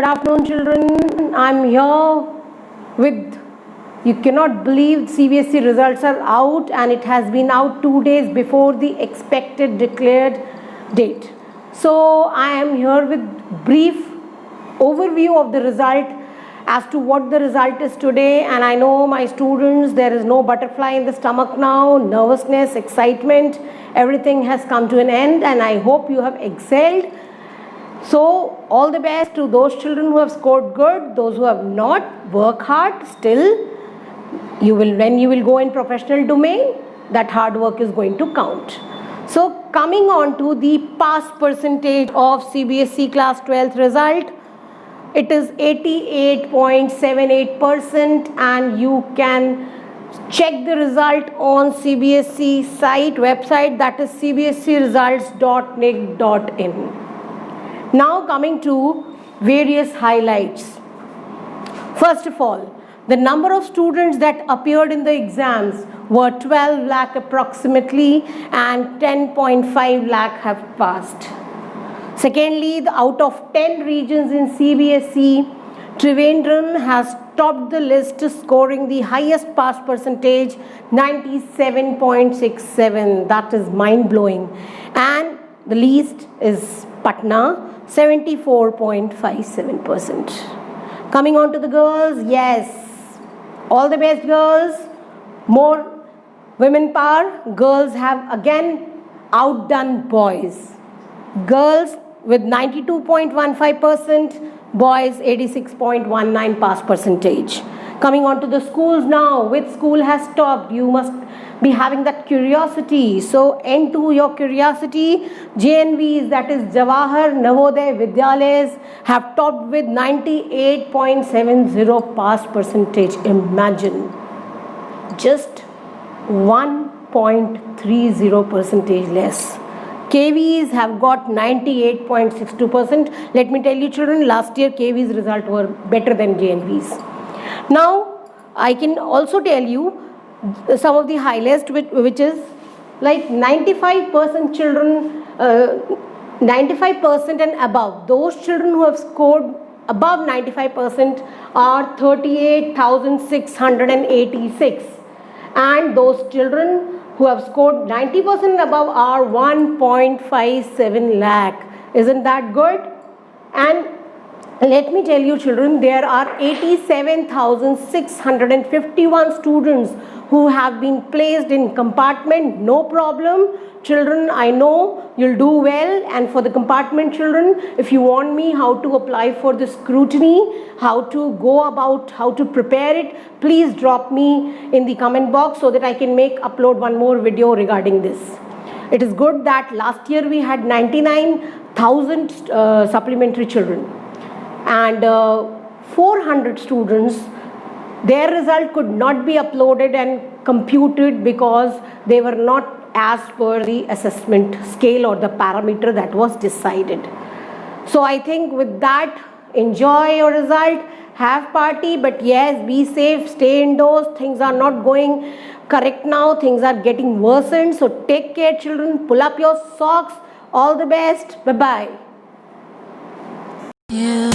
afternoon, children. I'm here with, you cannot believe CBSE results are out, and it has been out 2 days before the expected declared date. So I am here with brief overview of the result as to what the result is today. And I know my students, there is no butterfly in the stomach now, nervousness, excitement, everything has come to an end, and I hope you have excelled. So all the best to those children who have scored good. Those who have not, work hard. Still, you will, when you will go in professional domain, that hard work is going to count. So coming on to the pass percentage of CBSE class 12th result, it is 88.78%, and you can check the result on CBSE site website, that is cbseresults.nic.in. Now coming to various highlights. First of all, the number of students that appeared in the exams were 12 lakh approximately, and 10.5 lakh have passed. Secondly, out of 10 regions in CBSE, Trivandrum has topped the list, scoring the highest pass percentage, 97.67. That is mind-blowing. And the least is Patna, 74.57%. Coming on to the girls, yes, all the best girls, more women power. Girls have again outdone boys. Girls with 92.15%, boys 86.19 pass percentage. Coming on to the schools now, which school has topped? You must be having that curiosity. So end to your curiosity. JNVs, that is Jawahar Navodaya Vidyalayas, have topped with 98.70 pass percentage. Imagine, just 1.30 percentage less. KVs have got 98.62%. Let me tell you, children, last year KVs result were better than JNVs. Now I can also tell you some of the highlights, which is like 95% children, 95% and above. Those children who have scored above 95% are 38,686, and those children who have scored 90% and above are 1.57 lakh. Isn't that good? And let me tell you, children, there are 87,651 students who have been placed in compartment. No problem. Children, I know you'll do well. And for the compartment children, if you want me how to apply for the scrutiny, how to go about, how to prepare it, please drop me in the comment box so that I can upload one more video regarding this. It is good that last year we had 99,000 supplementary children, and 400 students, their result could not be uploaded and computed because they were not as per the assessment scale or the parameter that was decided. So I think with that, enjoy your result, have party, but yes, be safe, stay indoors. Things are not going correct now, things are getting worsened. So take care, children, pull up your socks. All the best. Bye-bye. Yeah.